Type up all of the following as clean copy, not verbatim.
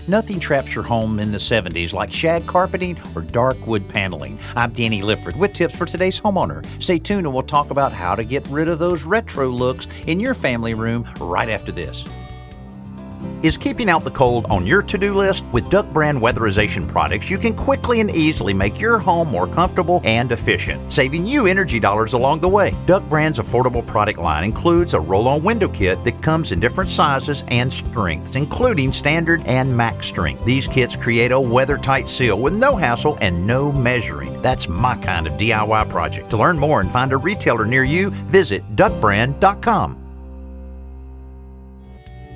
Nothing traps your home in the 70s like shag carpeting or dark wood paneling. I'm Danny Lipford with tips for today's homeowner. Stay tuned and we'll talk about how to get rid of those retro looks in your family room right after this. Is keeping out the cold on your to-do list? With Duck brand weatherization products, you can quickly and easily make your home more comfortable and efficient, saving you energy dollars along the way. Duck brand's affordable product line includes a roll-on window kit that comes in different sizes and strengths, including standard and max strength. These kits create a weather-tight seal with no hassle and no measuring. That's my kind of DIY project. To learn more and find a retailer near you, visit duckbrand.com.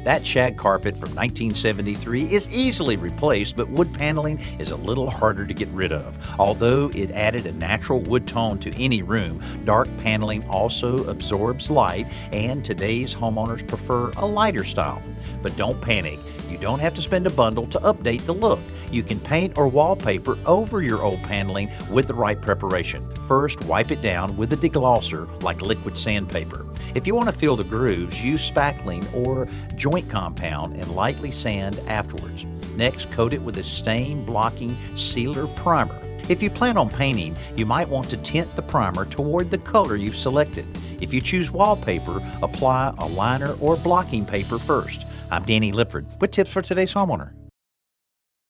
That shag carpet from 1973 is easily replaced, but wood paneling is a little harder to get rid of. Although it added a natural wood tone to any room, dark paneling also absorbs light, and today's homeowners prefer a lighter style. But don't panic. You don't have to spend a bundle to update the look. You can paint or wallpaper over your old paneling with the right preparation. First, wipe it down with a deglosser like liquid sandpaper. If you want to fill the grooves, use spackling or joint compound and lightly sand afterwards. Next, coat it with a stain-blocking sealer primer. If you plan on painting, you might want to tint the primer toward the color you've selected. If you choose wallpaper, apply a liner or blocking paper first. I'm Danny Lipford with tips for today's homeowner.